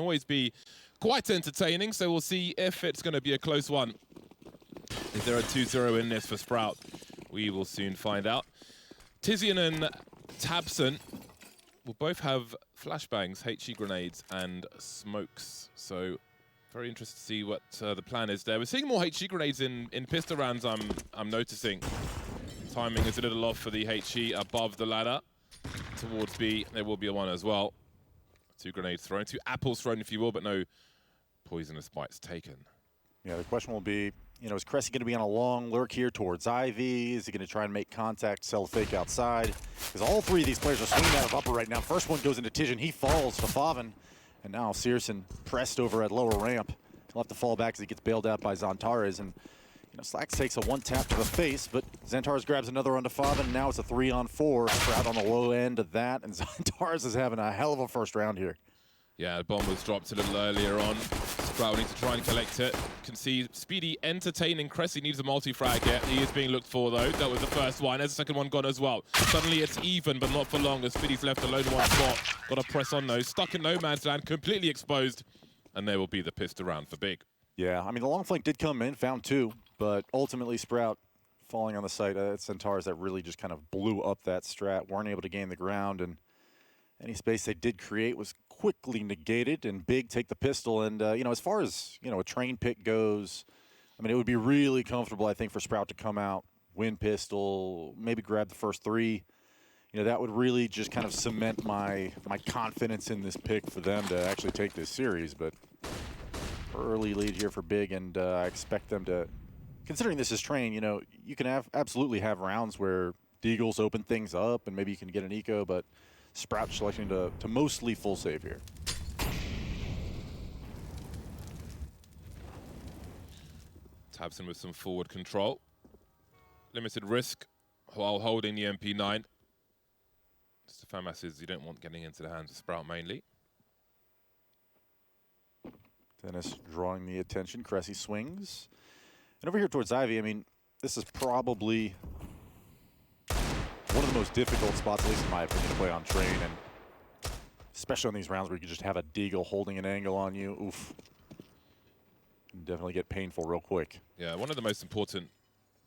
always be quite entertaining, so we'll see if it's going to be a close one. Is there a 2-0 in this for Sprout? We will soon find out. Tizian and Tabson will both have flashbangs, HE grenades, and smokes. So very interested to see what the plan is there. We're seeing more HE grenades in pistol rounds, I'm noticing. Timing is a little off for the HE above the ladder. Towards B, there will be a one as well. 2 grenades thrown, 2 apples thrown if you will, but no poisonous bites taken. Yeah, the question will be, you know, is Cressy going to be on a long lurk here towards Ivy? Is he going to try and make contact, sell a fake outside? Because all 3 of these players are swinging out of upper right now. First one goes into Tizian, he falls to Favin. And now Searson pressed over at lower ramp. He'll have to fall back as he gets bailed out by Zantares. And you know, Slacks takes a 1 tap to the face, but Zantares grabs another onto Favin, and now it's a 3-on-4. Sprout on the low end of that, and Zantares is having a hell of a first round here. Yeah, the bomb was dropped a little earlier on. Sprout needs to try and collect it. Can see Speedy entertaining. Cressy needs a multi-frag here. He is being looked for though. That was the first one. There's the second one gone as well. Suddenly it's even, but not for long as Speedy's left alone in one spot. Got to press on though. Stuck in no man's land, completely exposed. And there will be the pistol round for Big. Yeah, I mean, the long flank did come in, found 2, but ultimately Sprout falling on the site. It's Zantares that really just kind of blew up that strat, weren't able to gain the ground, and any space they did create was quickly negated, and Big take the pistol. And, you know, as far as, you know, a train pick goes, I mean, it would be really comfortable, I think, for Sprout to come out, win pistol, maybe grab the first 3. You know, that would really just kind of cement my confidence in this pick for them to actually take this series. But early lead here for Big, and I expect them to, considering this is train, you know, you can absolutely have rounds where Deagles open things up and maybe you can get an eco, but Sprout selecting to mostly full save here. Tabson with some forward control. Limited risk while holding the MP9. Just the FAMASs you don't want getting into the hands of Sprout mainly. Dennis drawing the attention. Cressy swings. And over here towards Ivy, I mean, this is probably one of the most difficult spots, at least in my opinion, to play on train. And especially on these rounds where you can just have a Deagle holding an angle on you. Oof. Can definitely get painful real quick. Yeah, one of the most important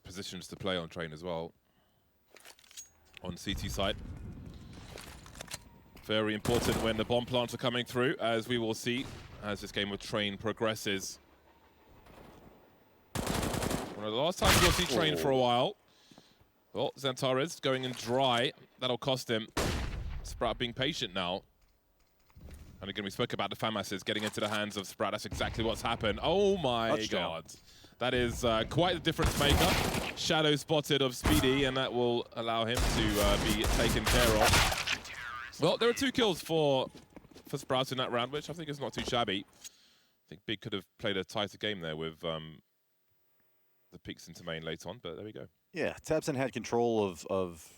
positions to play on train as well. On CT side. Very important when the bomb plants are coming through, as we will see as this game of train progresses. One of the last times we'll see train for a while. Well, Zantares going in dry. That'll cost him. Sprout being patient now. And again, we spoke about the FAMASs getting into the hands of Sprout. That's exactly what's happened. Oh my God. That is quite a difference maker. Shadow spotted of Speedy, and that will allow him to be taken care of. Well, there are 2 kills for Sprout in that round, which I think is not too shabby. I think Big could have played a tighter game there with the peeks into main late on, but there we go. Yeah, Tabson had control of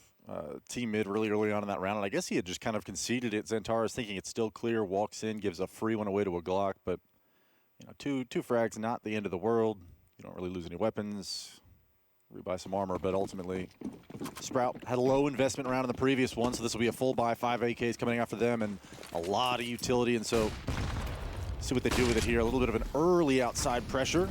team mid really early on in that round, and I guess he had just kind of conceded it. Zantares thinking it's still clear, walks in, gives a free one away to a Glock, but you know, two frags, not the end of the world. You don't really lose any weapons, rebuy some armor, but ultimately Sprout had a low investment round in the previous one, so this will be a full buy, 5 AKs coming after them, and a lot of utility, and so see what they do with it here. A little bit of an early outside pressure.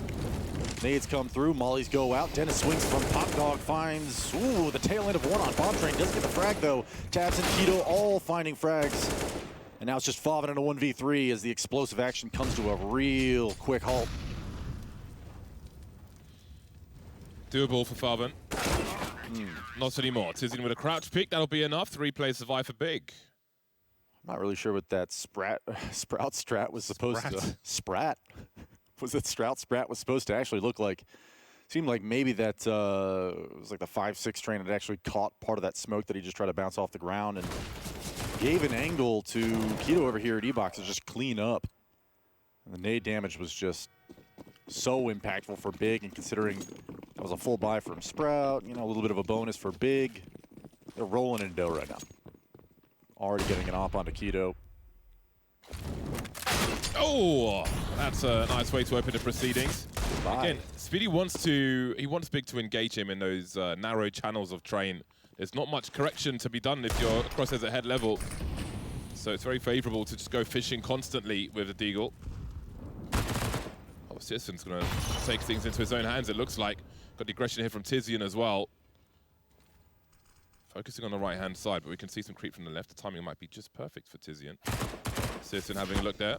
Nades come through, mollies go out. Dennis swings from Top Dog, finds, ooh, the tail end of one on Bomb Train. Doesn't get the frag though. Tabs and Keto all finding frags. And now it's just Favin in a 1v3 as the explosive action comes to a real quick halt. Doable for Favin. Not anymore. Tizian with a crouch pick. That'll be enough. 3-play survive for Big. I'm not really sure what that Sprout strat was supposed to... Sprat? Was it Sprat was supposed to actually look like? Seemed like maybe that it was like the 5-6 train had actually caught part of that smoke that he just tried to bounce off the ground and gave an angle to Keto over here at E-Box to just clean up. And the nade damage was just so impactful for Big, and considering that was a full buy from Sprout, you know, a little bit of a bonus for Big. They're rolling in dough right now. Already getting an op onto Keto. Oh, that's a nice way to open the proceedings. Goodbye. Again, Speedy wants Big to engage him in those narrow channels of train. There's not much correction to be done if your crosshair's at head level. So it's very favorable to just go fishing constantly with the Deagle. Oh, Citizen's going to take things into his own hands, it looks like. Got the aggression here from Tizian as well. Focusing on the right-hand side, but we can see some creep from the left. The timing might be just perfect for Tizian. Citizen having a look there.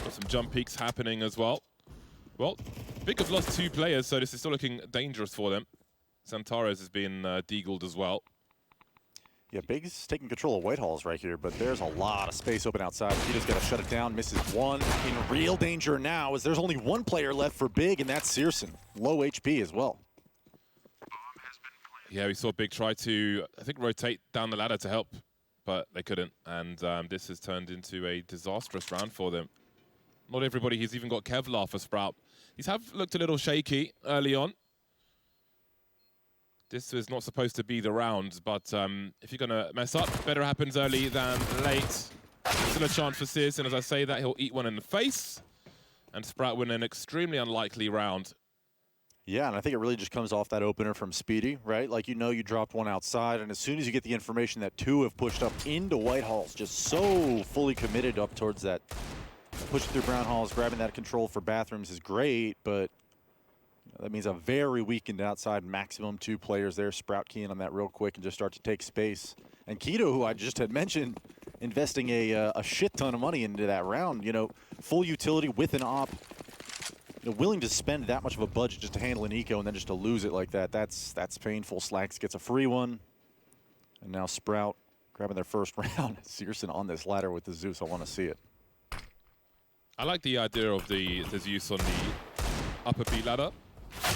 Got some jump peaks happening as well. Well, Big have lost 2 players, so this is still looking dangerous for them. Santares has been deagled as well. Yeah, Big's taking control of Whitehall's right here, but there's a lot of space open outside. He just got to shut it down, misses one. In real danger now as there's only 1 player left for Big, and that's Searson. Low HP as well. Yeah, we saw Big try to, I think, rotate down the ladder to help, but they couldn't. And this has turned into a disastrous round for them. Not everybody, he's even got Kevlar for Sprout. These have looked a little shaky early on. This is not supposed to be the round, but if you're going to mess up, better happens early than late. Still a chance for Searson. As I say that, he'll eat one in the face, and Sprout win an extremely unlikely round. Yeah, and I think it really just comes off that opener from Speedy, right? Like, you know, you dropped one outside, and as soon as you get the information that 2 have pushed up into Whitehall's, just so fully committed up towards that, pushing through Brown Halls, grabbing that control for bathrooms is great, but that means a very weakened outside, maximum 2 players there. Sprout keying on that real quick and just start to take space. And Keto, who I just had mentioned, investing a shit ton of money into that round. You know, full utility with an op. You know, willing to spend that much of a budget just to handle an eco and then just to lose it like that. That's painful. Slacks gets a free one. And now Sprout grabbing their first round. Searson on this ladder with the Zeus. I want to see it. I like the idea of the Zeus on the upper B ladder.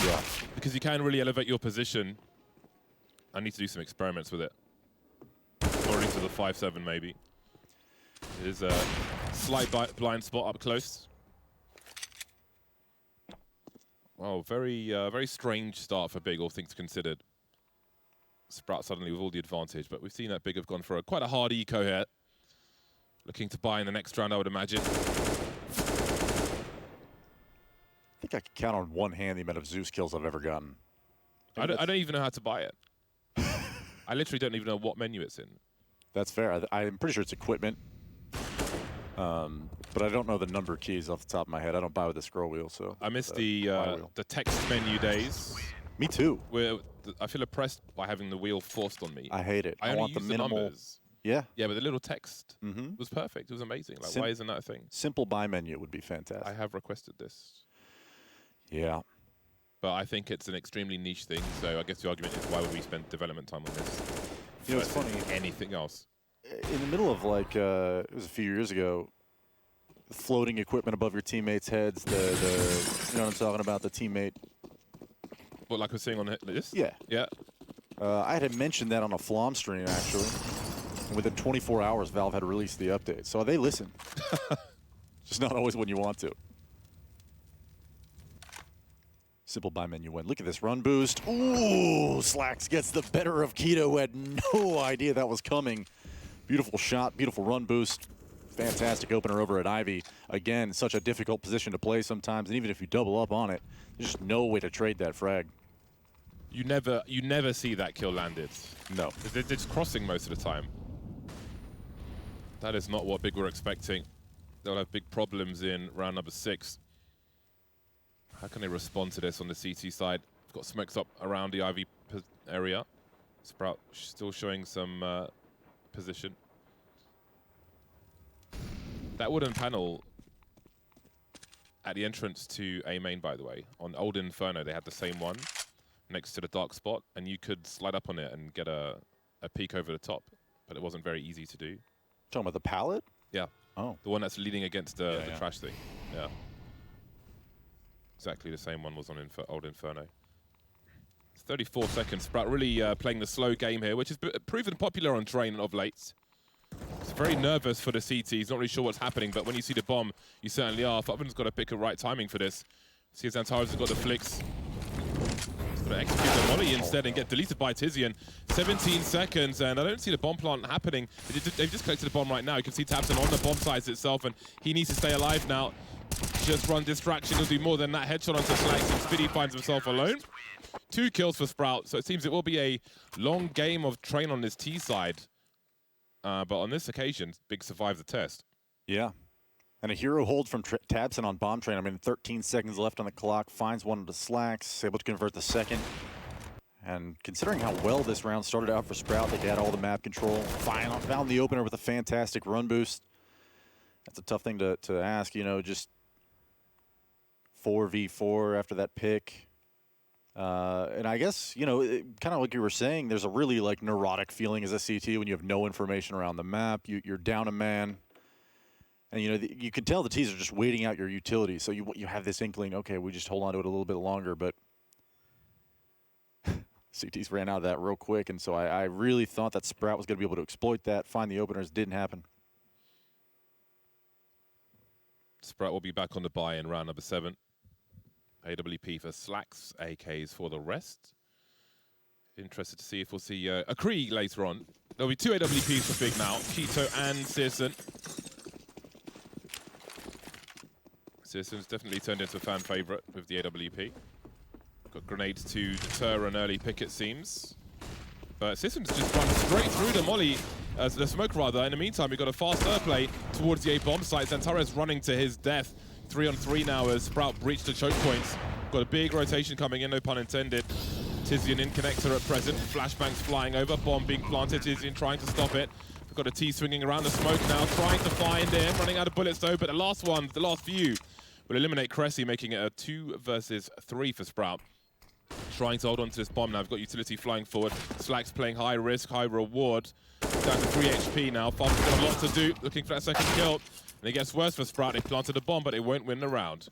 Yeah. Because you can really elevate your position. I need to do some experiments with it. Or into the 5-7 maybe. It is a slight blind spot up close. Wow, very strange start for Big, all things considered. Sprout suddenly with all the advantage, but we've seen that Big have gone for quite a hard eco here. Looking to buy in the next round, I would imagine. I think I can count on one hand the amount of Zeus kills I've ever gotten. I don't even know how to buy it. I literally don't even know what menu it's in. That's fair. I'm pretty sure it's equipment. But I don't know the number of keys off the top of my head. I don't buy with the scroll wheel, so. I miss the text menu days. Me too. Where I feel oppressed by having the wheel forced on me. I hate it. I want the minimal. Numbers. Yeah. Yeah, but the little text was perfect. It was amazing. Like, why isn't that a thing? Simple buy menu would be fantastic. I have requested this. Yeah. But I think it's an extremely niche thing, so I guess the argument is why would we spend development time on this? You know, it's funny. Anything else? In the middle of, like, it was a few years ago, floating equipment above your teammates' heads, you know what I'm talking about, the teammate. What, like we're seeing on this? Yeah. Yeah. I had mentioned that on a Flom stream, actually. And within 24 hours, Valve had released the update. So they listen. Just not always when you want to. Simple buy menu win. Look at this run boost. Ooh, Slacks gets the better of Keto, who had no idea that was coming. Beautiful shot, beautiful run boost. Fantastic opener over at Ivy. Again, such a difficult position to play sometimes, and even if you double up on it, there's just no way to trade that frag. You never see that kill landed. No. They're just crossing most of the time. That is not what Big were expecting. They'll have big problems in round number 6. How can they respond to this on the CT side? Got smokes up around the Ivy area. Sprout still showing some position. That wooden panel at the entrance to A main, by the way, on Old Inferno, they had the same one next to the dark spot, and you could slide up on it and get a peek over the top, but it wasn't very easy to do. Talking about the pallet? Yeah. Oh. The one that's leading against the yeah. trash thing. Yeah. Exactly the same one was on Old Inferno. It's 34 seconds. Sprout really playing the slow game here, which has proven popular on Train of late. He's very nervous for the CT. He's not really sure what's happening, but when you see the bomb, you certainly are. Futman's got to pick a right timing for this. See, Xantares has got the flicks. He's got to execute the volley instead and get deleted by Tizian. 17 seconds, and I don't see the bomb plant happening. They've just collected the bomb right now. You can see Tabson on the bomb site itself, and he needs to stay alive now. Just run distraction. He'll do more than that. Headshot onto Slacks, and Spiddy finds himself alone. 2 kills for Sprout, so it seems it will be a long game of Train on this T side. But on this occasion, Big survived the test. Yeah. And a hero hold from Tabson on Bomb Train. I mean, 13 seconds left on the clock. Finds one of the slacks, able to convert the second. And considering how well this round started out for Sprout, they had all the map control. Found the opener with a fantastic run boost. That's a tough thing to ask, you know, just 4v4 after that pick. And I guess, you know, kind of like you were saying, there's a really like neurotic feeling as a CT when you have no information around the map. You're down a man. And, you know, you can tell the T's are just waiting out your utility. So you have this inkling, okay, we just hold on to it a little bit longer. But CTs ran out of that real quick. And so I really thought that Sprout was going to be able to exploit that, find the openers. Didn't happen. Sprout will be back on the buy in round number 7. AWP for Slacks, AKs for the rest. Interested to see if we'll see a Krieg later on. There'll be 2 AWPs for Big now, Keto and Searson. Searson's definitely turned into a fan favorite with the AWP. Got grenades to deter an early pick, it seems. But Searson's just run straight through the molly, the smoke rather. In the meantime, we got a fast airplay towards the A bomb site. Zantares running to his death. 3-on-3 now as Sprout breached the choke points. Got a big rotation coming in, no pun intended. Tizian in connector at present. Flashbangs flying over, bomb being planted. Tizian trying to stop it. We've got a T swinging around the smoke now, trying to find him. Running out of bullets though, but the last few will eliminate Cressy, making it a 2 versus 3 for Sprout. Trying to hold on to this bomb now. We've got utility flying forward. Slacks playing high risk, high reward. Down to 3 HP now. Farm's got a lot to do, looking for that second kill. And it gets worse for Sprout. They planted a bomb, but they won't win the round.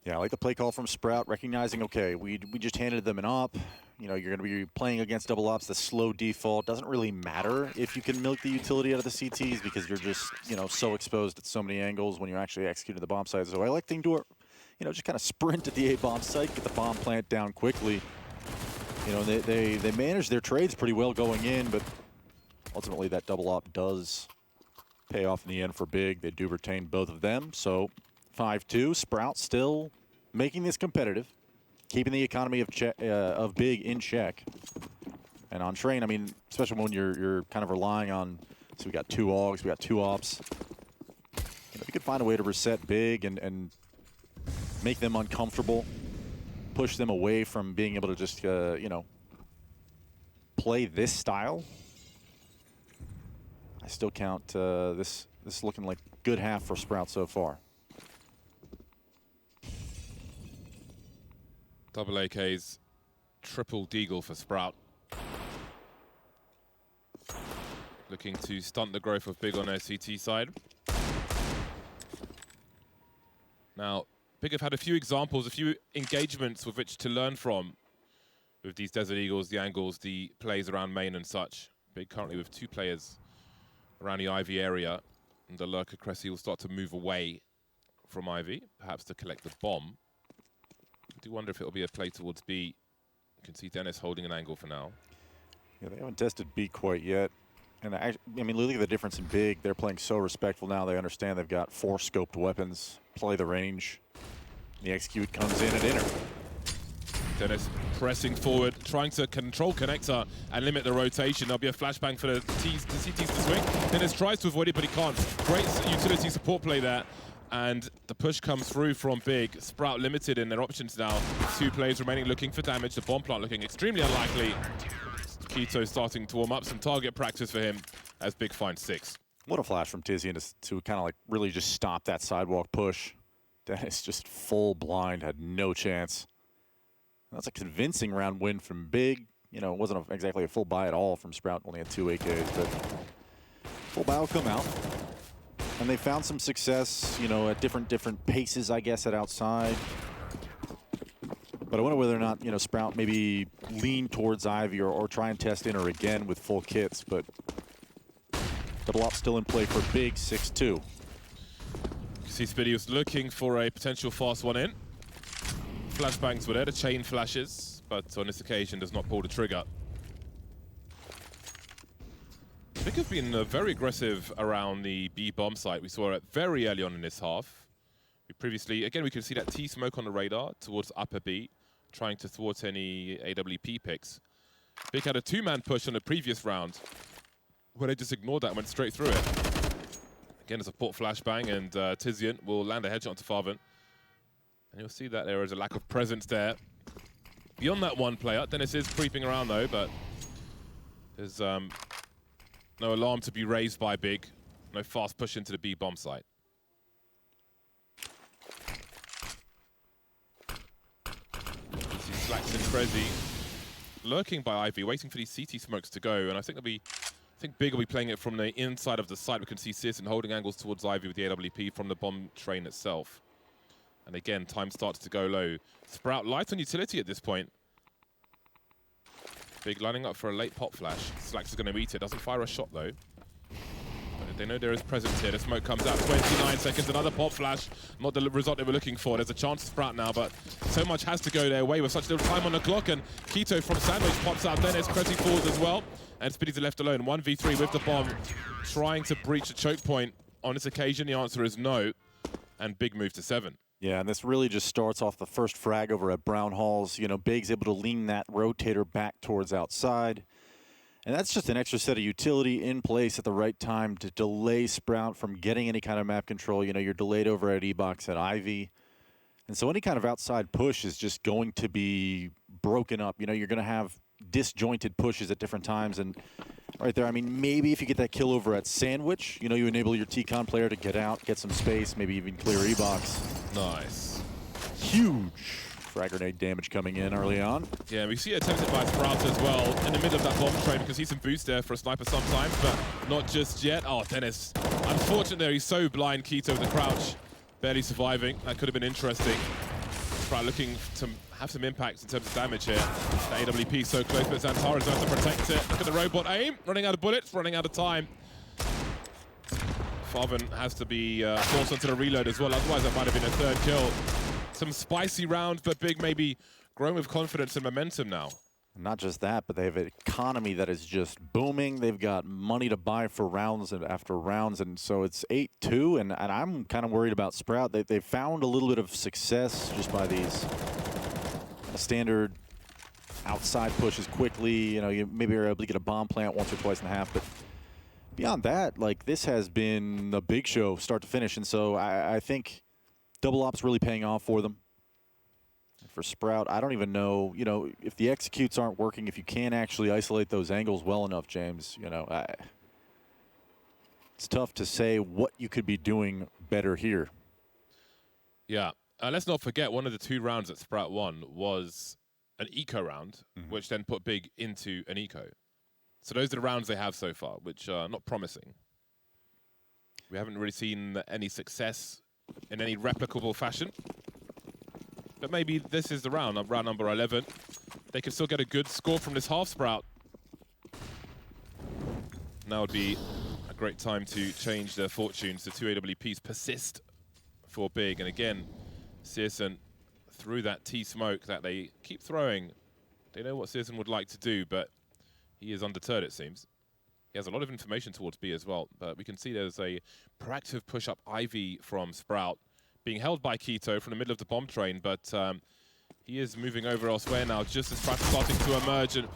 Yeah, I like the play call from Sprout, recognizing, okay, we just handed them an op. You know, you're going to be playing against double ops. The slow default doesn't really matter if you can milk the utility out of the CTs because you're just, you know, so exposed at so many angles when you're actually executing the bomb site. So I like to do it, you know, just kind of sprint at the A bomb site, get the bomb plant down quickly. You know, they manage their trades pretty well going in, but ultimately that double op does pay off in the end for Big. They do retain both of them. So 5-2, Sprout still making this competitive, keeping the economy of Big in check. And on Train, I mean, especially when you're kind of relying on, so we got 2 AUGs, we got 2 ops. You know, if you could find a way to reset Big and make them uncomfortable, push them away from being able to just, you know, play this style. I still count this looking like good half for Sprout so far. Double AKs, triple deagle for Sprout. Looking to stunt the growth of Big on their CT side. Now, Big have had a few examples, a few engagements with which to learn from with these Desert Eagles, the angles, the plays around main and such. Big currently with 2 players around the Ivy area, and the lurker Cressy will start to move away from Ivy, perhaps to collect the bomb. I do wonder if it'll be a play towards B. You can see Dennis holding an angle for now. Yeah, they haven't tested B quite yet. And I mean, look at the difference in Big. They're playing so respectful now. They understand they've got 4 scoped weapons, play the range. The execute comes in at inner. Dennis pressing forward, trying to control connector and limit the rotation. There'll be a flashbang for the CTs to swing. Dennis tries to avoid it, but he can't. Great utility support play there. And the push comes through from Big. Sprout limited in their options now. 2 players remaining looking for damage. The bomb plant looking extremely unlikely. Keto starting to warm up, some target practice for him as Big finds 6. What a flash from Tizian to kind of like really just stop that sidewalk push. Dennis just full blind, had no chance. That's a convincing round win from Big. You know, it wasn't exactly a full buy at all from Sprout, only had 2 AKs, but full buy will come out. And they found some success, you know, at different paces, I guess, at outside. But I wonder whether or not, you know, Sprout maybe lean towards Ivy or try and test inner again with full kits. But double op still in play for Big, 6-2. You see Spiddy was looking for a potential fast one in. Flashbangs were there, the chain flashes, but on this occasion does not pull the trigger. Big have been very aggressive around the B bomb site. We saw it very early on in this half. We previously, again, we could see that T smoke on the radar towards upper B, trying to thwart any AWP picks. Big had a 2-man push on the previous round. where they just ignored that and went straight through it. Again, a support flashbang, and Tizian will land a headshot onto Farvan. And you'll see that there is a lack of presence there. Beyond that one player, Dennis is creeping around though, but there's no alarm to be raised by Big. No fast push into the B bomb site. You see Slacks and Prezi lurking by Ivy, waiting for these CT smokes to go, and I think Big will be playing it from the inside of the site. We can see Searson holding angles towards Ivy with the AWP from the bomb train itself. And again, time starts to go low. Sprout light on utility at this point. Big lining up for a late pop flash. Slacks is going to meet it. Doesn't fire a shot though. But they know there is presence here. The smoke comes out. 29 seconds. Another pop flash. Not the result they were looking for. There's a chance to Sprout now, but so much has to go their way with such little time on the clock. And Keto from Sandwich pops out. Dennis Cressy falls as well. And Spiddy's left alone. 1v3 with the bomb. Trying to breach a choke point. On this occasion, the answer is no. And Big move to 7. Yeah, and this really just starts off the first frag over at Brown Halls. You know, Big's able to lean that rotator back towards outside. And that's just an extra set of utility in place at the right time to delay Sprout from getting any kind of map control. You know, you're delayed over at E-Box at Ivy. And so any kind of outside push is just going to be broken up. You know, you're going to have disjointed pushes at different times. And right there, I mean, maybe if you get that kill over at Sandwich, you know, you enable your T-Con player to get out, get some space, maybe even clear E-Box. Nice. Huge frag grenade damage coming in early on. Yeah, we see it attempted by Sprout as well in the middle of that bomb train. We can see some boost there for a sniper sometimes, but not just yet. Oh, Dennis. Unfortunate there, he's so blind, Keto with the crouch. Barely surviving. That could have been interesting. Sprout looking to have some impact in terms of damage here. The AWP so close, but Xantara's going to protect it. Look at the robot aim. Running out of bullets, running out of time. Farvan has to be forced onto the reload as well, otherwise that might have been a third kill. Some spicy rounds, but Big maybe growing with confidence and momentum now. Not just that, but they have an economy that is just booming. They've got money to buy for rounds and after rounds, and so it's 8-2, and I'm kind of worried about Sprout. They've found a little bit of success just by these standard outside pushes quickly. You know, you maybe are able to get a bomb plant once or twice in half, but beyond that, like, this has been a big show start to finish, and so I think double op's really paying off for them. For Sprout, I don't even know, you know, if the executes aren't working, if you can't actually isolate those angles well enough, James, you know, it's tough to say what you could be doing better here. Yeah, let's not forget one of the 2 rounds that Sprout won was an eco round, which then put Big into an eco. So those are the rounds they have so far, which are not promising. We haven't really seen any success in any replicable fashion. But maybe this is the round number 11. They could still get a good score from this half Sprout. Now would be a great time to change their fortunes. The 2 AWPs persist for Big. And again, Searson through that T-smoke that they keep throwing. They know what Searson would like to do, but he is undeterred, it seems. He has a lot of information towards B as well, but we can see there's a proactive push-up Ivy from Sprout, being held by Keto from the middle of the bomb train, but he is moving over elsewhere now, just as Sprout is starting to emerge, and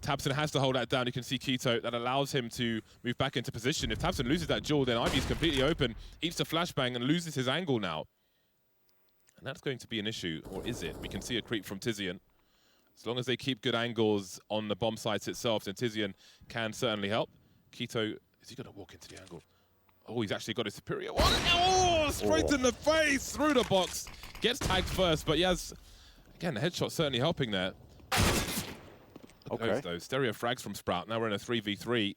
Tabson has to hold that down. You can see Keto, that allows him to move back into position. If Tabson loses that duel, then Ivy's completely open, eats the flashbang and loses his angle now. And that's going to be an issue, or is it? We can see a creep from Tizian. As long as they keep good angles on the bomb sites itself, then Tizian can certainly help. Keto, is he going to walk into the angle? Oh, he's actually got a superior one. Oh, straight in the face, through the box. Gets tagged first, but he has, again, the headshot certainly helping there. Okay. Those stereo frags from Sprout. Now we're in a 3v3.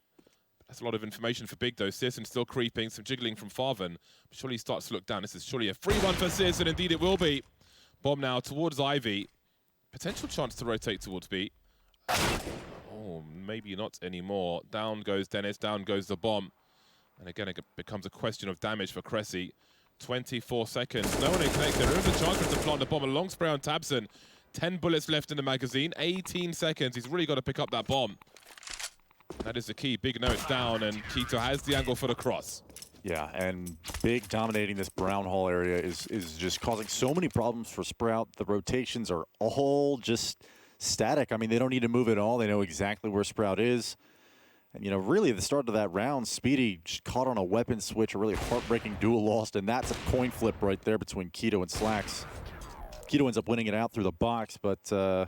That's a lot of information for Big, though. Searson still creeping, some jiggling from Farvan. Surely he starts to look down. This is surely a free one for Searson. Indeed, it will be. Bomb now towards Ivy. Potential chance to rotate towards B. Oh, maybe not anymore. Down goes Dennis, down goes the bomb. And again, it becomes a question of damage for Cressy. 24 seconds. No one is connected. There is a chance for him to plant the bomb. A long spray on Tabson. 10 bullets left in the magazine. 18 seconds. He's really got to pick up that bomb. That is the key. Big notes down, and Keto has the angle for the cross. Yeah, and Big dominating this Brown Hall area is just causing so many problems for Sprout. The rotations are all just static. I mean, they don't need to move at all. They know exactly where Sprout is. And, you know, really at the start of that round, Speedy just caught on a weapon switch, a really heartbreaking duel lost, and that's a coin flip right there between Keto and Slacks. Keto ends up winning it out through the box, but, you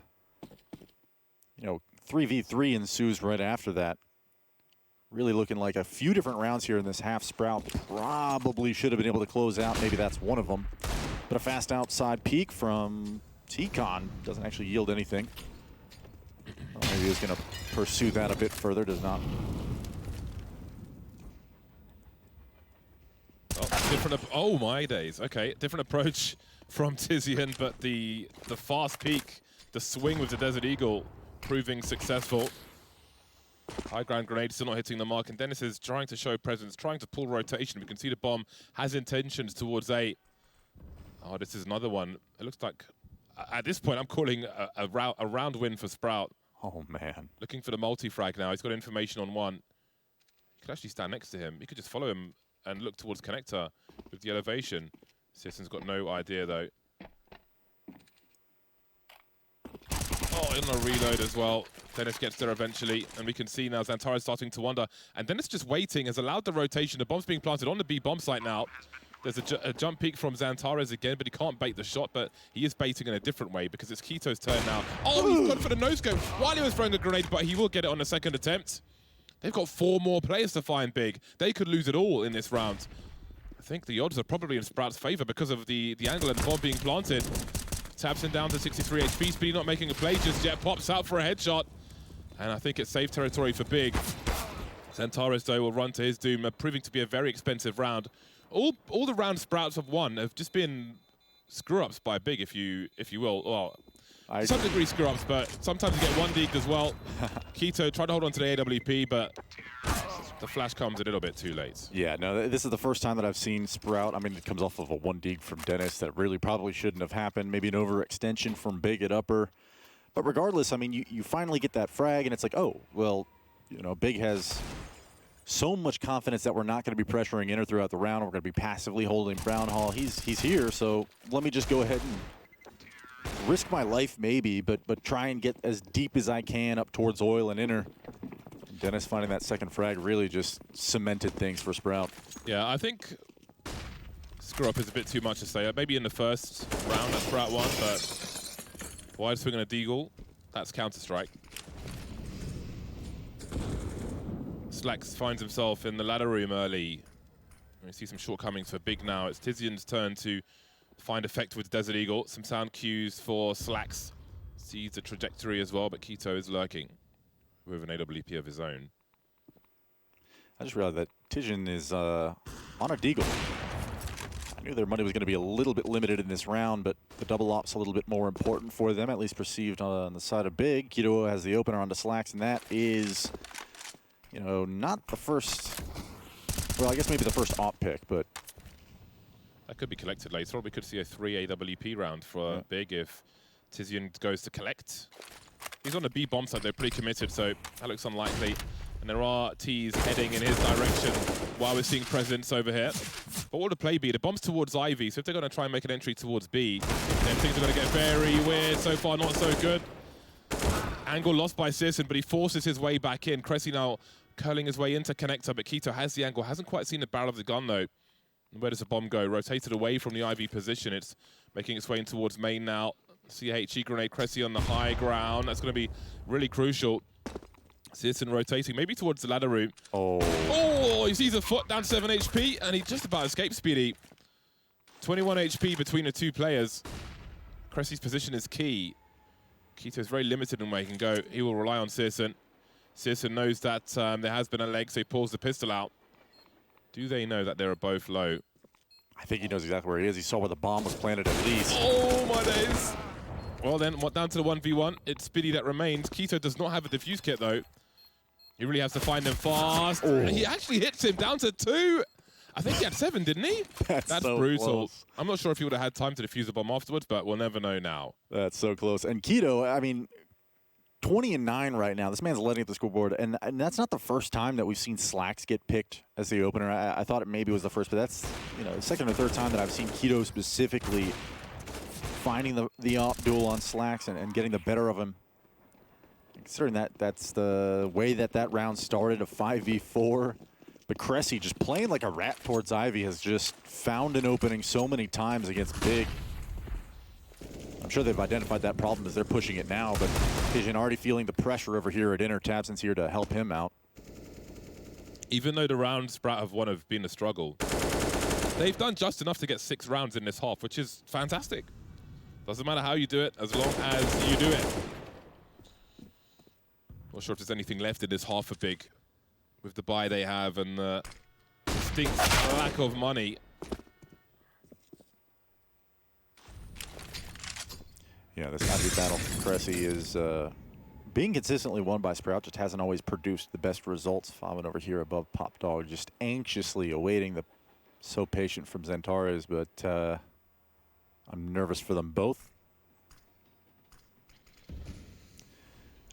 know, 3v3 ensues right after that. Really looking like a few different rounds here in this half. Sprout probably should have been able to close out. Maybe that's one of them. But a fast outside peek from T-Con doesn't actually yield anything. Well, maybe he's going to pursue that a bit further. Does not. Oh my days. Okay, different approach from Tizian, but the fast peek, the swing with the Desert Eagle proving successful. High ground grenade still not hitting the mark, and Dennis is trying to show presence, trying to pull rotation. We can see the bomb has intentions towards A. Oh, this is another one. It looks like, at this point, I'm calling a round win for Sprout. Oh, man. Looking for the multi-frag now. He's got information on one. You could actually stand next to him. You could just follow him and look towards connector with the elevation. Sisson's got no idea, though. Oh, in a reload as well. Dennis gets there eventually, and we can see now Xantares starting to wander. And Dennis just waiting, has allowed the rotation. The bomb's being planted on the B bomb site now. There's a jump peek from Xantares again, but he can't bait the shot, but he is baiting in a different way because it's Keto's turn now. Oh, he's gone for the no-scope while he was throwing a grenade, but he will get it on the second attempt. They've got 4 more players to find big. They could lose it all in this round. I think the odds are probably in Sprout's favor because of the angle and the bomb being planted. Tabson down to 63 HP. Speedy not making a play just yet. Pops out for a headshot. And I think it's safe territory for Big. Xantares, though, will run to his doom, proving to be a very expensive round. All the round Sprouts have won have just been screw-ups by Big, if you will. Well, to some degree screw-ups, but sometimes you get one deeked as well. Keto tried to hold on to the AWP, but the flash comes a little bit too late. Yeah, no, this is the first time that I've seen Sprout. I mean, it comes off of a 1 deek from Dennis that really probably shouldn't have happened. Maybe an overextension from Big at upper. But regardless, I mean, you finally get that frag, and it's like, oh, well, you know, Big has so much confidence that we're not going to be pressuring inner throughout the round. We're going to be passively holding Brown Hall. He's here, so let me just go ahead and risk my life maybe, but try and get as deep as I can up towards oil and inner. Dennis finding that second frag really just cemented things for Sprout. Yeah, I think screw up is a bit too much to say. Maybe in the first round that Sprout won, but wide swing on a deagle, that's Counter-Strike. Slacks finds himself in the ladder room early. We see some shortcomings for Big now. It's Tizian's turn to find effect with Desert Eagle. Some sound cues for Slacks. Sees the trajectory as well, but Keto is lurking with an AWP of his own. I just realized that Tizian is on a deagle. I knew their money was going to be a little bit limited in this round, but the double op's a little bit more important for them, at least perceived on the side of Big. Keto has the opener onto Slacks, and that is, you know, not the first, well, I guess maybe the first op pick, but that could be collected later on. We could see a 3 AWP round for Big if Tizian goes to collect. He's on the B bomb side, they're pretty committed, so that looks unlikely. And there are T's heading in his direction while we're seeing presence over here. What will the play be? The bomb's towards Ivy, so if they're going to try and make an entry towards B, then things are going to get very weird. So far, not so good. Angle lost by Sisson, but he forces his way back in. Cressy now curling his way into connector, but Keto has the angle. Hasn't quite seen the barrel of the gun, though. And where does the bomb go? Rotated away from the Ivy position. It's making its way in towards main now. CHE grenade, Cressy on the high ground. That's going to be really crucial. Sisson rotating, maybe towards the ladder room. Oh, he sees a foot down 7 HP, and he just about escaped Speedy. 21 HP between the two players. Cressy's position is key. Keto is very limited in where he can go. He will rely on Sisson. Sisson knows that there has been a leg, so he pulls the pistol out. Do they know that they're both low? I think he knows exactly where he is. He saw where the bomb was planted at least. Oh, my days. Well then, down to the 1v1. It's Speedy that remains. Keto does not have a defuse kit, though. He really has to find them fast. Oh. He actually hits him down to 2. I think he had 7, didn't he? That's so brutal. Close. I'm not sure if he would have had time to defuse the bomb afterwards, but we'll never know now. That's so close. And Keto, I mean, 20-9 right now. This man's letting up the scoreboard, and that's not the first time that we've seen Slacks get picked as the opener. I thought it maybe was the first, but that's, you know, the second or third time that I've seen Keto specifically finding the op duel on Slacks and getting the better of him. considering that's the way that round started, a 5v4. But Cressy just playing like a rat towards Ivy has just found an opening so many times against Big. I'm sure they've identified that problem as they're pushing it now, but Vision already feeling the pressure over here at Inner. Tabson's here to help him out. Even though the rounds Sprout have won have been a struggle, they've done just enough to get 6 rounds in this half, which is fantastic. Doesn't matter how you do it, as long as you do it. Not sure if there's anything left in this half for Big with the buy they have and the distinct lack of money. Yeah, this Ivy battle from Cressy is being consistently won by Sprout, just hasn't always produced the best results. Faven over here above Pop Dog, just anxiously awaiting the so patient from Zentares, but I'm nervous for them both.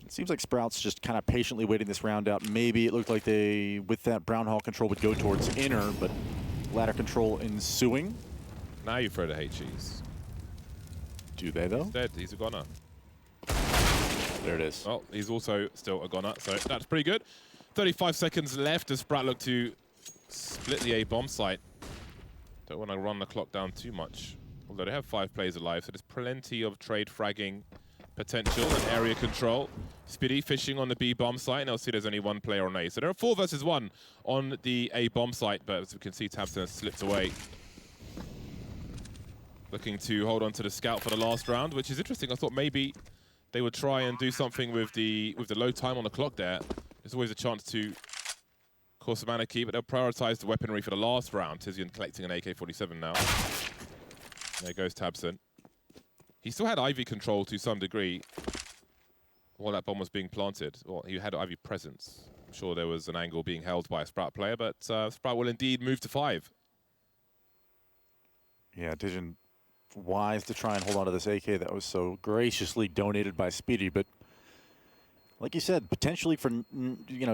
It seems like Sprout's just kind of patiently waiting this round out. Maybe it looked like they, with that Brown Hall control, would go towards Inner, but ladder control ensuing. Now you throw the HEs. Do they, though? Instead, he's a goner. There it is. Well, he's also still a goner, so that's pretty good. 35 seconds left as Sprout look to split the A bomb site. Don't want to run the clock down too much. Although they have 5 players alive, so there's plenty of trade fragging potential and area control. Spiddy fishing on the B bomb site, and they'll see there's only 1 player on A. So there are 4 versus 1 on the A bomb site, but as we can see, Tabson has slipped away. Looking to hold on to the scout for the last round, which is interesting. I thought maybe they would try and do something with the low time on the clock there. There's always a chance to cause some anarchy, but they'll prioritize the weaponry for the last round. Tizian collecting an AK-47 now. There goes Tabson. He still had Ivy control to some degree while that bomb was being planted. Well, he had Ivy presence. I'm sure there was an angle being held by a Sprout player, but Sprout will indeed move to 5. Yeah, Dijon wise to try and hold on to this AK that was so graciously donated by Speedy, but like you said, potentially for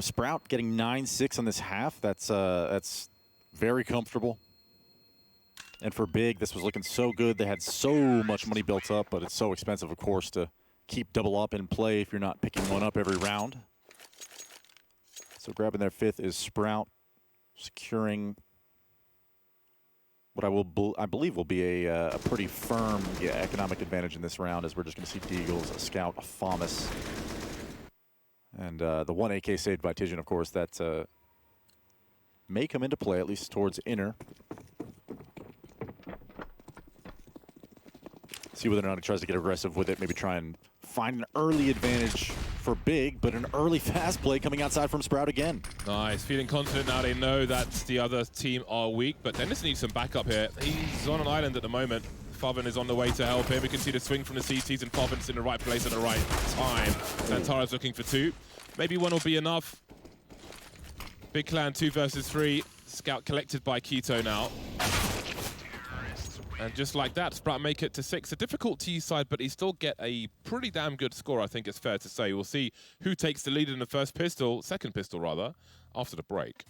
Sprout getting 9-6 on this half, that's very comfortable. And for Big, this was looking so good. They had so much money built up, but it's so expensive, of course, to keep double up in play if you're not picking one up every round. So grabbing their 5th is Sprout, securing what I believe will be a pretty firm economic advantage in this round, as we're just going to see Deagles, a Scout, a Famas, and the 1 AK saved by Tizian, of course, that may come into play, at least towards Inner. See whether or not he tries to get aggressive with it, maybe try and find an early advantage for Big, but an early fast play coming outside from Sprout again. Nice, feeling confident now. They know that the other team are weak, but Dennis needs some backup here. He's on an island at the moment. Faven is on the way to help him. We can see the swing from the CTs, and Faven's in the right place at the right time. Santara's looking for 2. Maybe 1 will be enough. Big Clan 2 versus 3. Scout collected by Keto now. And just like that, Sprout make it to 6. A difficult T side, but he still get a pretty damn good score, I think it's fair to say. We'll see who takes the lead in the second pistol rather, after the break.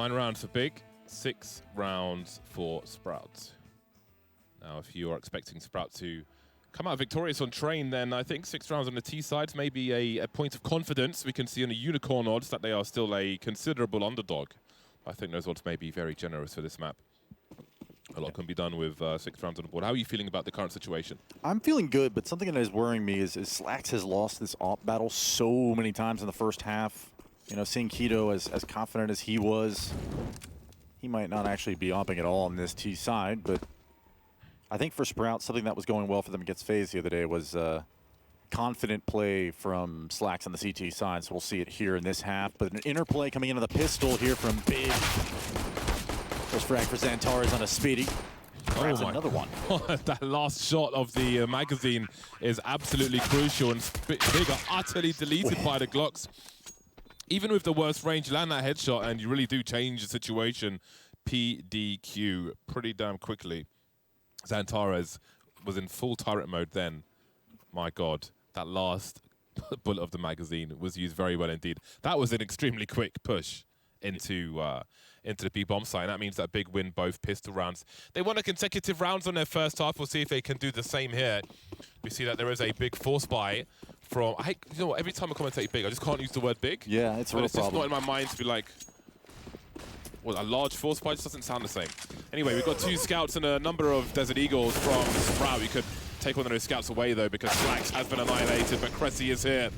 9 rounds for Big, 6 rounds for Sprout. Now, if you are expecting Sprout to come out victorious on Train, then I think 6 rounds on the T side may be a point of confidence. We can see on the Unicorn odds that they are still a considerable underdog. I think those odds may be very generous for this map. A lot can be done with 6 rounds on the board. How are you feeling about the current situation? I'm feeling good, but something that is worrying me is Slacks has lost this AWP battle so many times in the first half. You know, seeing Keto as confident as he was, he might not actually be AWPing at all on this T side, but I think for Sprout, something that was going well for them against FaZe the other day was confident play from Slacks on the CT side, so we'll see it here in this half. But an interplay coming into the pistol here from Big. First frag for Xantares on a Speedy. Grabs another one. That last shot of the magazine is absolutely crucial, and Big are utterly deleted by the Glocks. Even with the worst range, land that headshot, and you really do change the situation. PDQ pretty damn quickly. Xantares was in full turret mode then. My God, that last bullet of the magazine was used very well indeed. That was an extremely quick push into the B-bomb site. That means that Big win both pistol rounds. They won a consecutive rounds on their first half. We'll see if they can do the same here. We see that there is a big force buy from, you know what, every time I commentate Big, I just can't use the word big. Yeah, it's a real problem. It's just not in my mind to be like, well, a large force buy just doesn't sound the same. Anyway, we've got 2 scouts and a number of Desert Eagles from Sprout. We could take one of those scouts away, though, because Slacks has been annihilated, but Cressy is here.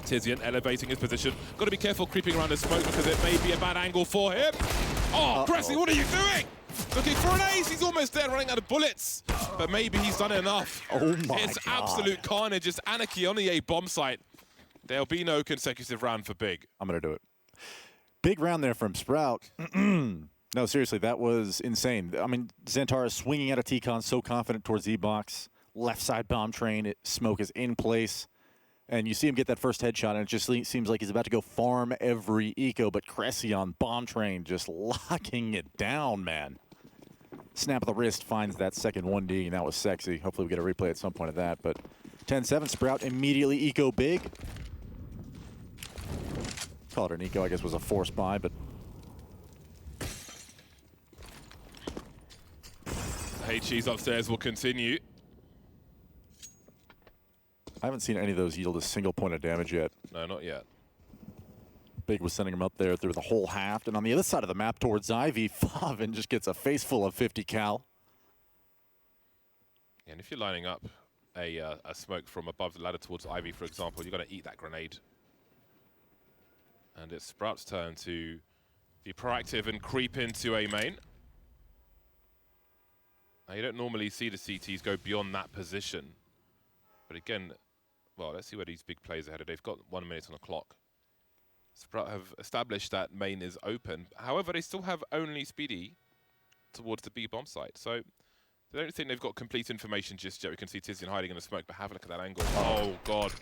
Tizian elevating his position. Got to be careful creeping around the smoke because it may be a bad angle for him. Oh, Cressy, what are you doing? Looking for an ace. He's almost there, running out of bullets. But maybe he's done enough. Oh my It's God. absolute carnage. It's anarchy on the A bomb site. There'll be no consecutive round for Big. I'm going to do it. Big round there from Sprout. No, seriously, that was insane. I mean, Xantares swinging out of T-Con, so confident towards E-Box. Left side bomb train, smoke is in place. And you see him get that first headshot, and it just seems like he's about to go farm every eco, but Cressy on bomb train just locking it down, man. Snap of the wrist finds that second 1D, and that was sexy. Hopefully we get a replay at some point of that, but 10-7, Sprout immediately eco Big. Call it an eco, I guess was a force buy, but HG's upstairs will continue. I haven't seen any of those yield a single point of damage yet. No, not yet. Big was sending him up there through the whole half. And on the other side of the map towards Ivy, Favin just gets a face full of 50 cal. And if you're lining up a smoke from above the ladder towards Ivy, for example, you're going to eat that grenade. And it's Sprout's turn to be proactive and creep into A main. Now, you don't normally see the CTs go beyond that position. But again, well, let's see where these big plays are headed. They've got 1 minute on the clock. Sprout have established that main is open. However, they still have only Speedy towards the B bomb site. So I don't think they've got complete information just yet. We can see Tizian hiding in the smoke, but have a look at that angle. Oh, God.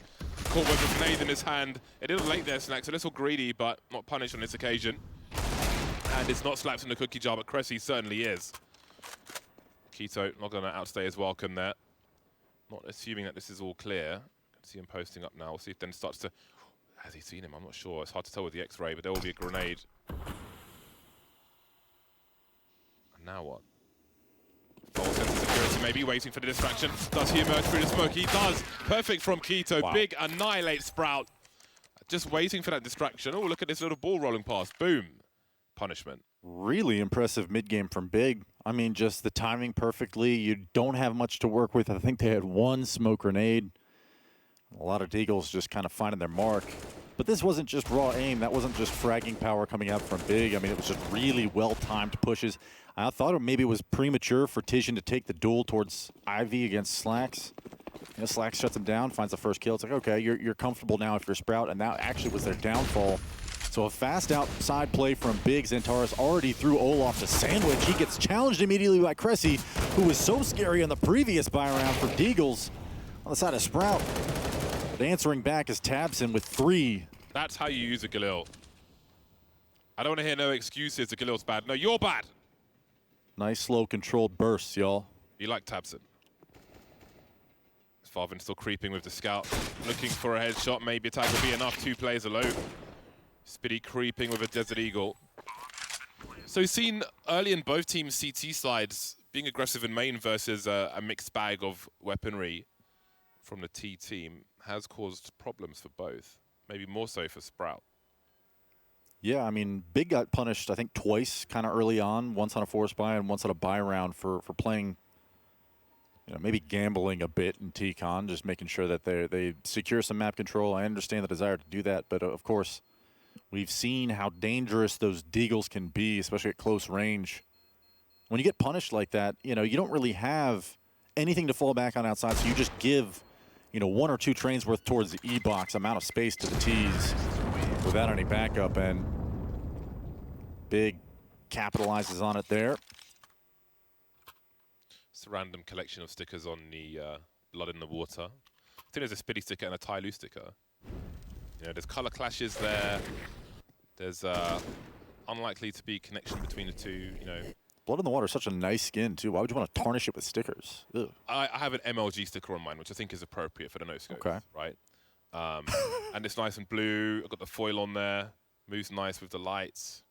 Caught with a grenade in his hand. It is late there, Snacks. A little greedy, but not punished on this occasion. And it's not slapped in the cookie jar, but Cressy certainly is. Keto not going to outstay his welcome there. Not assuming that this is all clear. Can see him posting up now. We'll see if then starts to... Has he seen him? I'm not sure. It's hard to tell with the X-ray, but there will be a grenade. And now what? Full sense of security maybe, waiting for the distraction. Does he emerge through the smoke? He does. Perfect from Keto. Wow. Big annihilate Sprout. Just waiting for that distraction. Oh, look at this little ball rolling past. Boom. Punishment. Really impressive mid-game from Big. I mean, just the timing perfectly. You don't have much to work with. I think they had 1 smoke grenade. A lot of Deagles just kind of finding their mark. But this wasn't just raw aim. That wasn't just fragging power coming out from Big. I mean, it was just really well-timed pushes. I thought maybe it was premature for Tizian to take the duel towards Ivy against Slacks. You know, Slacks shuts him down, finds the first kill. It's like, okay, you're comfortable now if you're Sprout, and that actually was their downfall. So a fast outside play from Big. Xantares already threw Olaf to sandwich. He gets challenged immediately by Cressy, who was so scary on the previous buy round for Deagles on the side of Sprout. But answering back is Tabson with 3. That's how you use a Galil. I don't want to hear no excuses. The Galil's bad. No, you're bad. Nice, slow, controlled bursts, y'all. You like Tabson. Favin still creeping with the scout, looking for a headshot. Maybe a tag will be enough. 2 players alone. Spitty creeping with a Desert Eagle. So we've seen early in both teams' CT sides being aggressive in main versus a mixed bag of weaponry from the T team has caused problems for both. Maybe more so for Sprout. Yeah, I mean, Big got punished, I think, twice kind of early on, once on a force buy and once on a buy round for playing, maybe gambling a bit in T-Con, just making sure that they secure some map control. I understand the desire to do that, but of course, we've seen how dangerous those deagles can be, especially at close range. When you get punished like that, you don't really have anything to fall back on outside, so you just give, 1 or 2 trains worth towards the E-box, amount of space to the Ts without any backup, and Big capitalizes on it there. It's a random collection of stickers on the Blood in the Water. I think there's a Spitty sticker and a Ty Lu sticker. There's color clashes there. There's unlikely to be connection between the two, Blood in the Water is such a nice skin, too. Why would you want to tarnish it with stickers? Ugh. I have an MLG sticker on mine, which I think is appropriate for the no-scopes, Okay. right? And it's nice and blue. I've got the foil on there. Moves nice with the lights.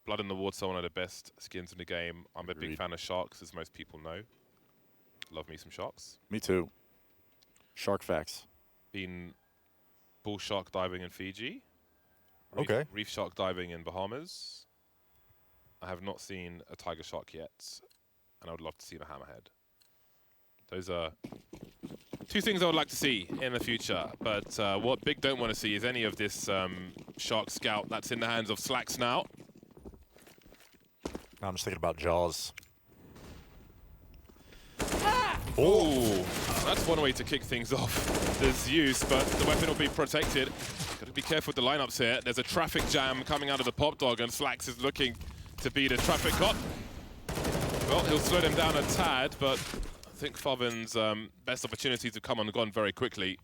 Blood in the Water, one of the best skins in the game. I'm a big fan of sharks, as most people know. Love me some sharks. Me too. Shark facts. Been bull shark diving in Fiji. Okay. Reef shark diving in Bahamas. I have not seen a tiger shark yet, and I would love to see the hammerhead. Those are 2 things I would like to see in the future, but what Big don't want to see is any of this shark scout that's in the hands of Slacks now. I'm just thinking about Jaws. Oh, that's one way to kick things off. There's use, but the weapon will be protected. Got to be careful with the lineups here. There's a traffic jam coming out of the Pop Dog, and Slacks is looking to be the traffic cop. Well, he'll slow them down a tad, but I think Fovin's best opportunity to come on gone very quickly.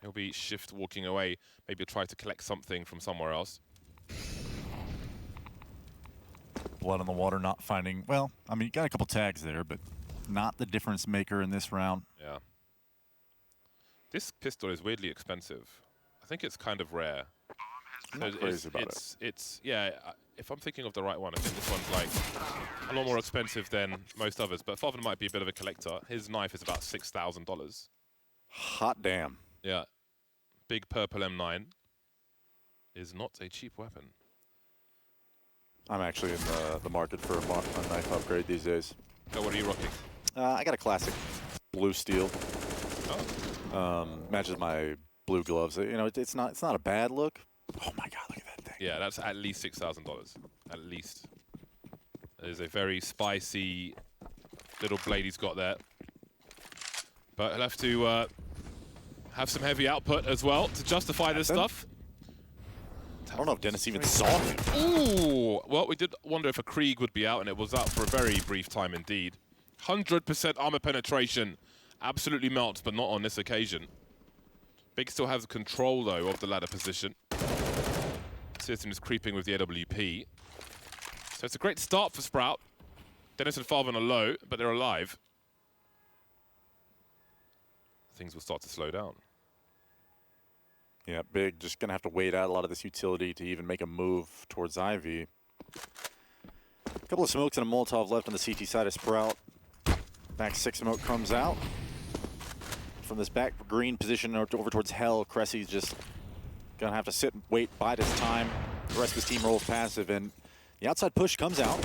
He'll be shift walking away. Maybe he'll try to collect something from somewhere else. Blood in the Water not finding, well, I mean, you got a couple tags there, but not the difference maker in this round. Yeah. This pistol is weirdly expensive. I think it's kind of rare. I'm not crazy about it. It's yeah, if I'm thinking of the right one, I think this one's like a lot more expensive than most others, but Fovin might be a bit of a collector. His knife is about $6,000. Hot damn. Yeah. Big purple M9 is not a cheap weapon. I'm actually in the market for a knife upgrade these days. So what are you rocking? I got a classic blue steel. Oh. Matches my blue gloves. It's not a bad look. Oh my God, look at that thing. Yeah, that's at least $6,000. At least. It is a very spicy little blade he's got there. But he'll have to have some heavy output as well to justify this stuff. I don't know if Dennis even saw him. Ooh! Well, we did wonder if a Krieg would be out, and it was out for a very brief time indeed. 100% armor penetration. Absolutely melts, but not on this occasion. Big still has control, though, of the ladder position. Citizen is creeping with the AWP. So it's a great start for Sprout. Dennis and Farvan are low, but they're alive. Things will start to slow down. Yeah, Big just going to have to wait out a lot of this utility to even make a move towards Ivy. A couple of smokes and a Molotov left on the CT side of Sprout. Back 6 smoke comes out. From this back green position over towards Hell, Cressy's just going to have to sit and wait, bide his time. The rest of his team rolls passive, and the outside push comes out.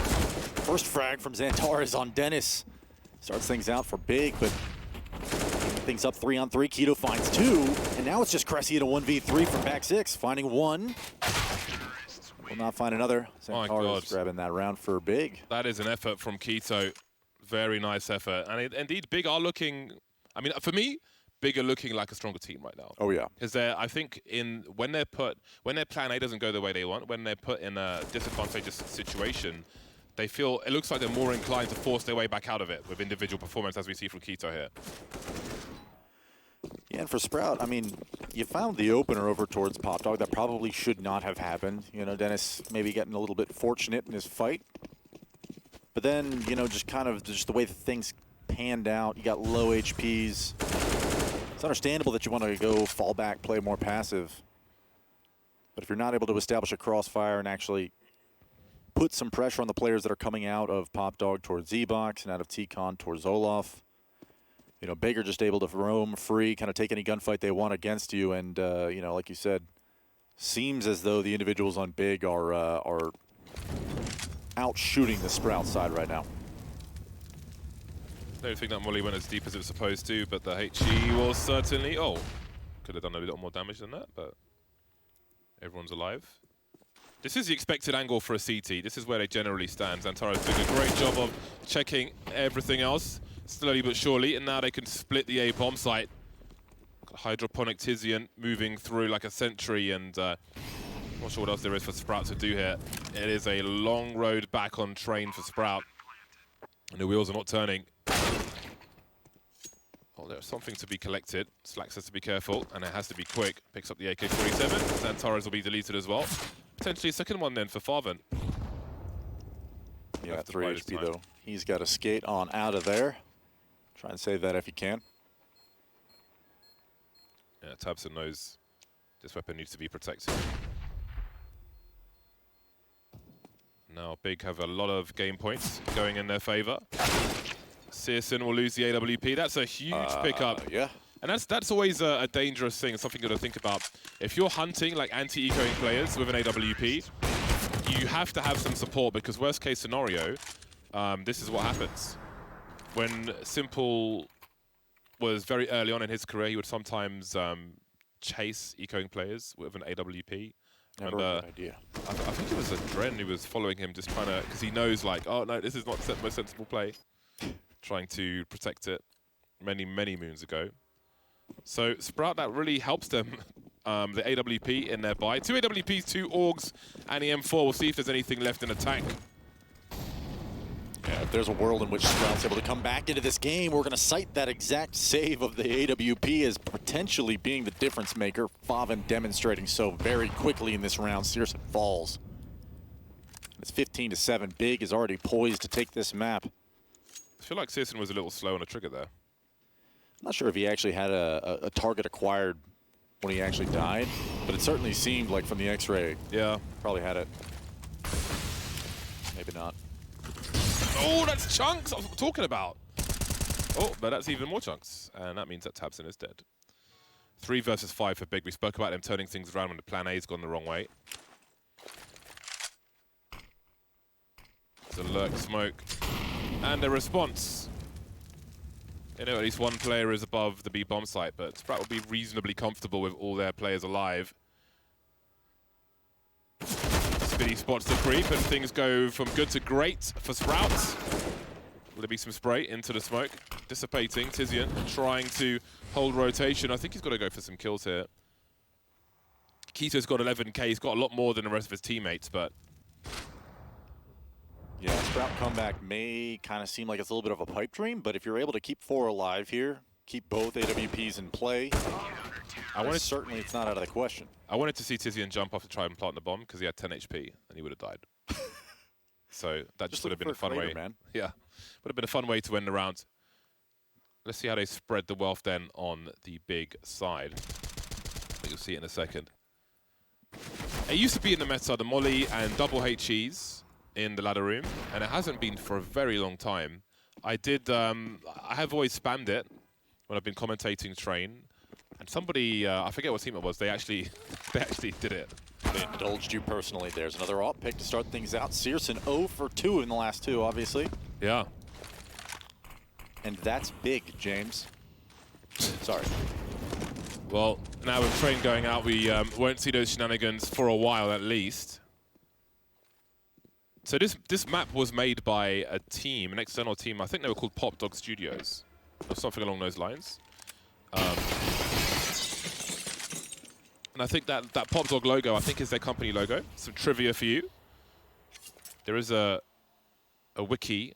First frag from Xantares on Dennis. Starts things out for Big, but things up 3-on-3. Keto finds 2, and now it's just Cressy at a 1v3 from back 6, finding 1. Will not find another. Xantares grabbing that round for Big. That is an effort from Keto. Very nice effort. And indeed, Big are looking, I mean, for me, Big are looking like a stronger team right now. Oh, yeah. Because I think when their plan A doesn't go the way they want, when they're put in a disadvantageous situation, they feel, it looks like they're more inclined to force their way back out of it with individual performance, as we see from Keto here. Yeah, and for Sprout, I mean, you found the opener over towards Pop Dog. That probably should not have happened. Dennis maybe getting a little bit fortunate in his fight. But then, just kind of the way that things panned out, you got low HPs. It's understandable that you want to go fall back, play more passive. But if you're not able to establish a crossfire and actually put some pressure on the players that are coming out of Pop Dog towards Z-Box and out of T-Con towards Olaf. You know, Baker just able to roam free, kind of take any gunfight they want against you, and you know, like you said, seems as though the individuals on Big are out shooting the Sprout side right now. I don't think that Molly went as deep as it was supposed to, but the HE was certainly... Oh, could have done a little more damage than that, but everyone's alive. This is the expected angle for a CT. This is where they generally stand. Xantaro's doing a great job of checking everything else, slowly but surely, and now they can split the A bomb site. Got Hydroponic Tizian moving through like a sentry, and not sure what else there is for Sprout to do here. It is a long road back on train for Sprout, and the wheels are not turning. Oh, there's something to be collected. Slax has to be careful, and it has to be quick. Picks up the AK-47. Xantaro's will be deleted as well. Potentially a second one then for Farvin. Yeah, 3 HP though. He's got to skate on out of there. Try and save that if you can. Yeah, Tabson knows this weapon needs to be protected. Now Big have a lot of game points going in their favor. Searson will lose the AWP. That's a huge pickup. Yeah. And that's always a dangerous thing, something you got to think about. If you're hunting like anti-ecoing players with an AWP, you have to have some support, because worst case scenario, this is what happens. When Simple was very early on in his career, he would sometimes chase ecoing players with an AWP. Never a good idea. I think it was a Dren who was following him, just trying to, because he knows like, oh no, this is not the most sensible play. Trying to protect it many, many moons ago. So Sprout, that really helps them, the AWP in their buy. 2 AWPs, 2 AUGs, and the M4. We'll see if there's anything left in the tank. Yeah, if there's a world in which Sprout's able to come back into this game, we're going to cite that exact save of the AWP as potentially being the difference maker. Favin demonstrating so very quickly in this round. Searson falls. It's 15-7. Big is already poised to take this map. I feel like Searson was a little slow on the trigger there. I'm not sure if he actually had a target acquired when he actually died, but it certainly seemed like from the X-ray. Yeah. Probably had it. Maybe not. Oh, that's chunks I was talking about. Oh, but that's even more chunks. And that means that Tabson is dead. 3 versus 5 for Big. We spoke about them turning things around when the plan A's gone the wrong way. It's a lurk smoke. And a response. You know, at least one player is above the B bomb site, but Sprout will be reasonably comfortable with all their players alive. Spinny spots the creep, and things go from good to great for Sprout. Will there be some spray into the smoke? Dissipating. Tizian trying to hold rotation. I think he's got to go for some kills here. Kito's got 11k. He's got a lot more than the rest of his teammates, but... Yeah, Sprout comeback may kind of seem like it's a little bit of a pipe dream, but if you're able to keep 4 alive here, keep both AWPs in play, certainly it's not out of the question. I wanted to see Tizian jump off to try and plant the bomb because he had 10 HP and he would have died. So that just would have been a fun way. Man. Yeah, would have been a fun way to end the round. Let's see how they spread the wealth then on the Big side. But you'll see it in a second. It used to be in the meta, the Molly and double HEs in the ladder room, and it hasn't been for a very long time. I have always spammed it when I've been commentating Train, and somebody, I forget what team it was, they actually did it. They indulged you personally. There's another AWP pick to start things out. Searson 0 for 2 in the last 2, obviously. Yeah. And that's big, James. Sorry. Well, now with Train going out, we won't see those shenanigans for a while at least. So this map was made by a team, an external team. I think they were called Pop Dog Studios, or something along those lines. And I think that Pop Dog logo, I think, is their company logo. Some trivia for you. There is a wiki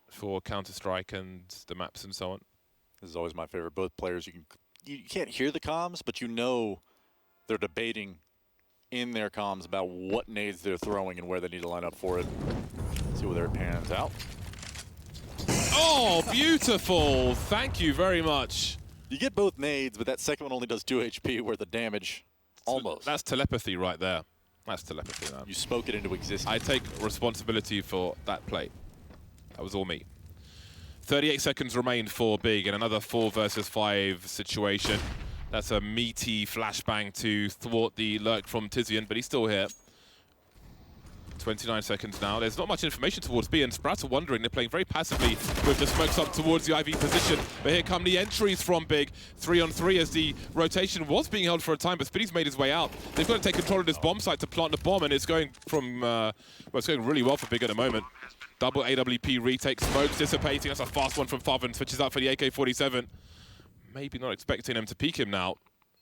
for Counter-Strike and the maps and so on. This is always my favorite. Both players, you can't hear the comms, but you know they're debating in their comms about what nades they're throwing and where they need to line up for it. See where it pans out. Oh, beautiful. Thank you very much. You get both nades, but that second one only does 2 HP, where the damage almost. That's telepathy right there. That's telepathy, man. You spoke it into existence. I take responsibility for that play. That was all me. 38 seconds remain for Big in another 4 versus 5 situation. That's a meaty flashbang to thwart the lurk from Tizian, but he's still here. 29 seconds now. There's not much information towards B, and Sprouts are wondering. They're playing very passively with the smokes up towards the IV position. But here come the entries from Big. 3-on-3 as the rotation was being held for a time, but Spitty's made his way out. They've got to take control of this bomb site to plant the bomb, and it's going from, well, it's going really well for Big at the moment. Double AWP retake, smokes dissipating. That's a fast one from Favin. Switches out for the AK-47. Maybe not expecting him to peek him now.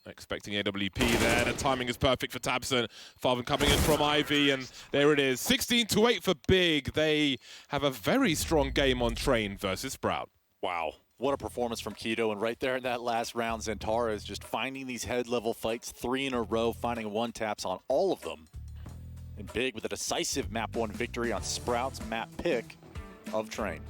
Expecting AWP there. The timing is perfect for Tabson. Favin coming in from Ivy, and there it is. 16-8 for Big. They have a very strong game on Train versus Sprout. Wow. What a performance from Keto. And right there in that last round, Zentara is just finding these head-level fights 3 in a row, finding one-taps on all of them. And Big with a decisive map 1 victory on Sprout's map pick of Train.